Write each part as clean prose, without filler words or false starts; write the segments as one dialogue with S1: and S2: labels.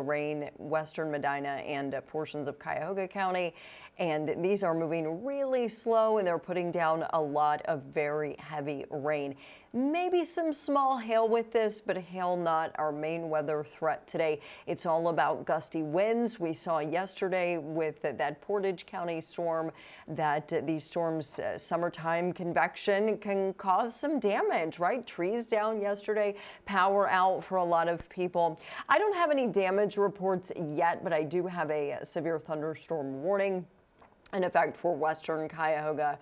S1: Lorain, western Medina, and portions of Cuyahoga County. And these are moving really slow, and they're putting down a lot of very heavy rain. Maybe some small hail with this, but hail not our main weather threat today. It's all about gusty winds. We saw yesterday with that Portage County storm that these storms, summertime convection can cause some damage, right? Trees down yesterday, power out for a lot of people. I don't have any damage reports yet, but I do have a severe thunderstorm warning in effect for western Cuyahoga,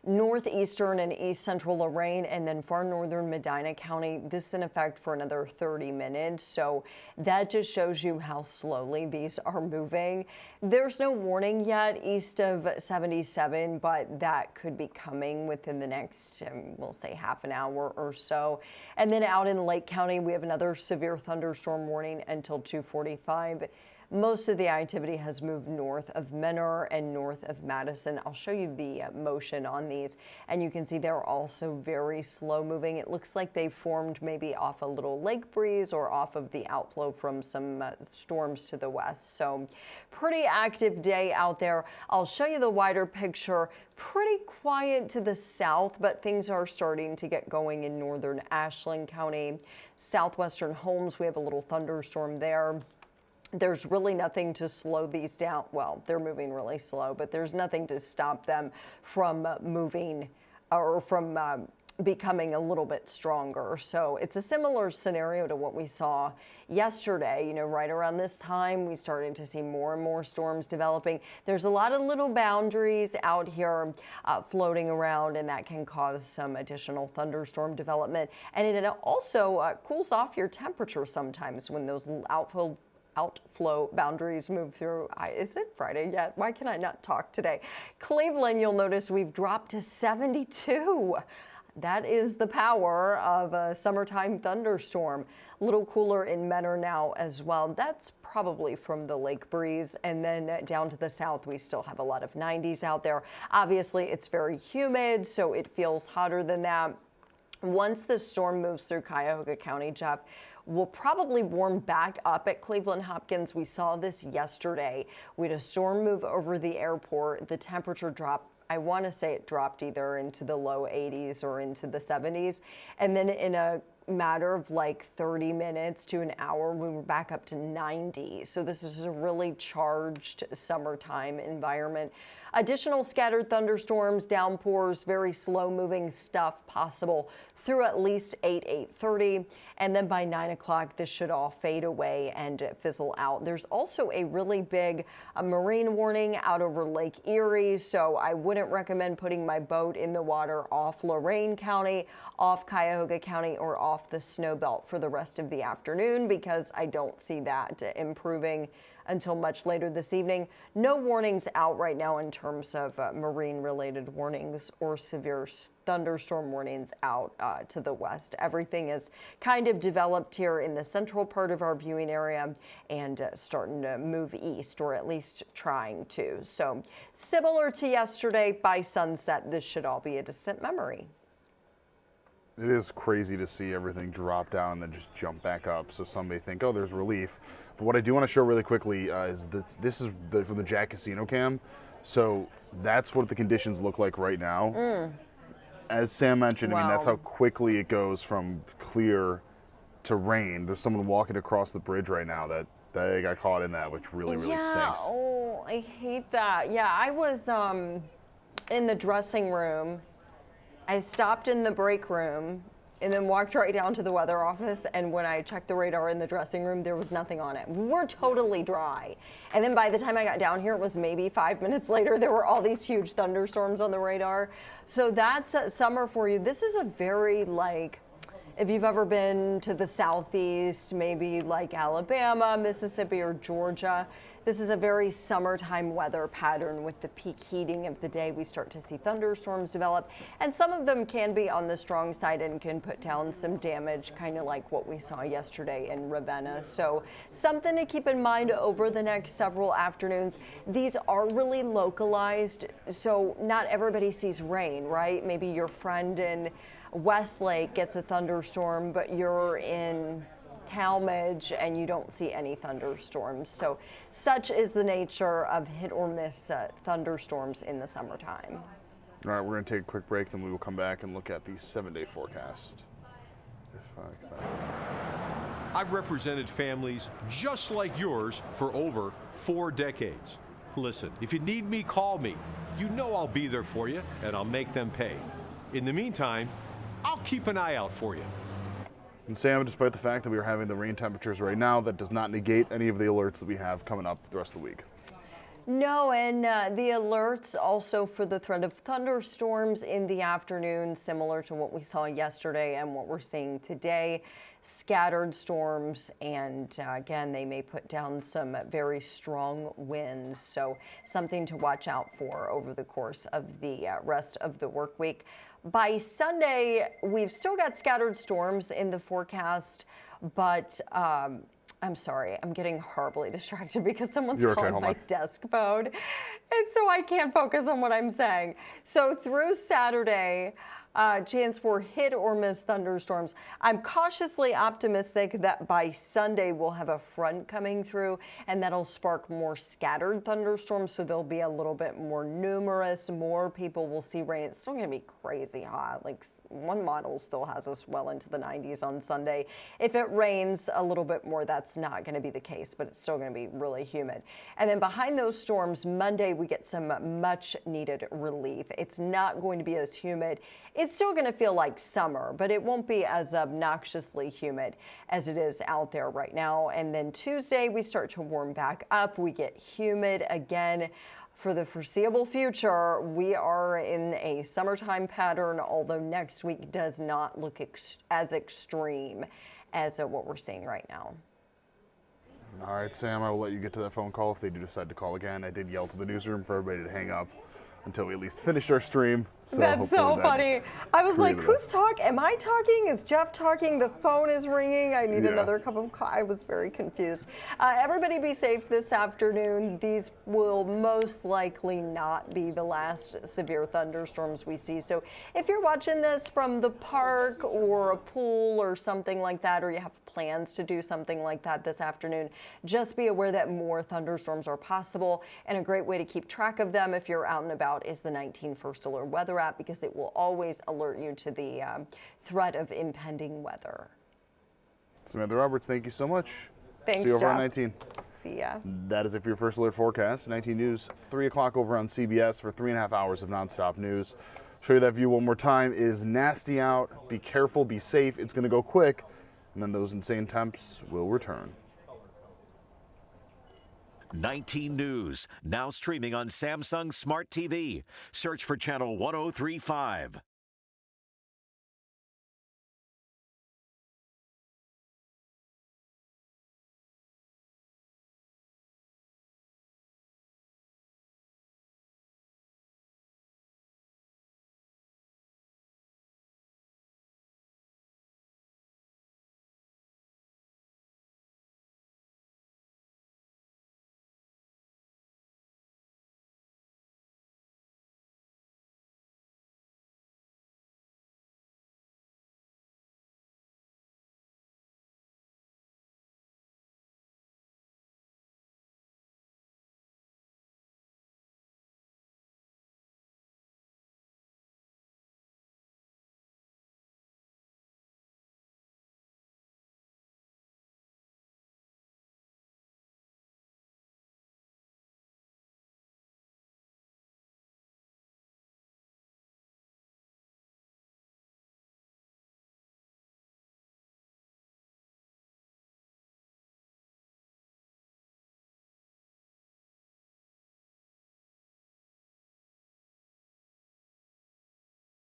S1: northeastern and east central Lorain, and then far northern Medina County. This is in effect for another 30 minutes. So that just shows you how slowly these are moving. There's no warning yet east of 77, but that could be coming within the next, we'll say half an hour or so. And then out in Lake County, we have another severe thunderstorm warning until 2:45. Most of the activity has moved north of Menor and north of Madison. I'll show you the motion on these, and you can see they're also very slow moving. It looks like they formed maybe off a little lake breeze or off of the outflow from some storms to the west. So pretty active day out there. I'll show you the wider picture. Pretty quiet to the south, but things are starting to get going in northern Ashland County. Southwestern Holmes, we have a little thunderstorm there. There's really nothing to slow these down. Well, they're moving really slow, but there's nothing to stop them from moving or from becoming a little bit stronger. So it's a similar scenario to what we saw yesterday. You know, right around this time, we started to see more and more storms developing. There's a lot of little boundaries out here floating around, and that can cause some additional thunderstorm development. And it also cools off your temperature sometimes when those outflow boundaries move through. Is it Friday yet? Why can I not talk today? Cleveland, you'll notice we've dropped to 72. That is the power of a summertime thunderstorm. A little cooler in Menor now as well. That's probably from the lake breeze. And then down to the south, we still have a lot of 90s out there. Obviously, it's very humid, so it feels hotter than that. Once the storm moves through Cuyahoga County, Jeff, we'll probably warm back up at Cleveland Hopkins. We saw this yesterday. We had a storm move over the airport. The temperature dropped. I want to say it dropped either into the low 80s or into the 70s. And then in a matter of like 30 minutes to an hour, we were back up to 90. So this is a really charged summertime environment. Additional scattered thunderstorms, downpours, very slow moving stuff possible through at least 8:30. And then by 9 o'clock, this should all fade away and fizzle out. There's also a really big marine warning out over Lake Erie. So I wouldn't recommend putting my boat in the water off Lorain County, off Cuyahoga County, or off the snow belt for the rest of the afternoon, because I don't see that improving until much later this evening. No warnings out right now in terms of marine-related warnings or severe thunderstorm warnings out to the west. Everything is kind of developed here in the central part of our viewing area and starting to move east, or at least trying to. So similar to yesterday, by sunset, this should all be a distant memory.
S2: It is crazy to see everything drop down and then just jump back up. So some may think, oh, there's relief. But what I do want to show really quickly is this is from the Jack Casino cam. So that's what the conditions look like right now. As Sam mentioned,
S1: Wow.
S2: I mean, that's how quickly it goes from clear to rain. There's someone walking across the bridge right now that they got caught in that, which really stinks.
S1: Oh, I hate that. Yeah, I was in the dressing room. I stopped in the break room and then walked right down to the weather office, and when I checked the radar in the dressing room, there was nothing on it. We're totally dry. And then by the time I got down here, it was maybe 5 minutes later, there were all these huge thunderstorms on the radar. So that's summer for you. This is a very, like, if you've ever been to the southeast, maybe like Alabama, Mississippi, or Georgia, this is a very summertime weather pattern. With the peak heating of the day, we start to see thunderstorms develop, and some of them can be on the strong side and can put down some damage, kind of like what we saw yesterday in Ravenna. So something to keep in mind over the next several afternoons. These are really localized, so not everybody sees rain, right? Maybe your friend in Westlake gets a thunderstorm, but you're in Talmadge, and you don't see any thunderstorms. So such is the nature of hit or miss thunderstorms in the summertime.
S2: All right, we're going to take a quick break, then we will come back and look at the 7-day forecast.
S3: I've represented families just like yours for over 4 decades. Listen, if you need me, call me. You know I'll be there for you, and I'll make them pay. In the meantime, I'll keep an eye out for you.
S2: And Sam, despite the fact that we are having the rain temperatures right now, that does not negate any of the alerts that we have coming up the rest of the week.
S1: No, and the alerts also for the threat of thunderstorms in the afternoon, similar to what we saw yesterday and what we're seeing today. Scattered storms, and again, they may put down some very strong winds. So something to watch out for over the course of the rest of the work week. By Sunday, we've still got scattered storms in the forecast, but I'm sorry, I'm getting horribly distracted because someone's calling my desk phone, and so I can't focus on what I'm saying. So through Saturday, chance for hit or miss thunderstorms. I'm cautiously optimistic that by Sunday we'll have a front coming through, and that'll spark more scattered thunderstorms, so they'll be a little bit more numerous. More people will see rain. It's still going to be crazy hot. Like, one model still has us well into the 90s on Sunday. If it rains a little bit more, that's not going to be the case, but it's still going to be really humid. And then behind those storms, Monday we get some much needed relief. It's not going to be as humid. It's still going to feel like summer, but it won't be as obnoxiously humid as it is out there right now. And then Tuesday we start to warm back up. We get humid again. For the foreseeable future, we are in a summertime pattern, although next week does not look as extreme as what we're seeing right now.
S2: All right, Sam, I will let you get to that phone call if they do decide to call again. I did yell to the newsroom for everybody to hang up until we at least finished our stream. So
S1: that's so funny. I was like, who's talking? Am I talking? Is Jeff talking? The phone is ringing. I need another cup of coffee. I was very confused. Everybody be safe this afternoon. These will most likely not be the last severe thunderstorms we see. So if you're watching this from the park or a pool or something like that, or you have plans to do something like that this afternoon, just be aware that more thunderstorms are possible. And a great way to keep track of them if you're out and about is the 19 First Alert weather app, because it will always alert you to the threat of impending weather.
S2: Samantha Roberts, thank you so much.
S1: Thanks,
S2: See you over
S1: Jeff.
S2: on 19.
S1: See ya.
S2: That is it for your First Alert forecast. 19 News, 3 o'clock over on CBS for 3.5 hours of nonstop news. Show you that view one more time. It is nasty out. Be careful, be safe. It's going to go quick, and then those insane temps will return.
S4: 19 News, now streaming on Samsung Smart TV. Search for channel 1035.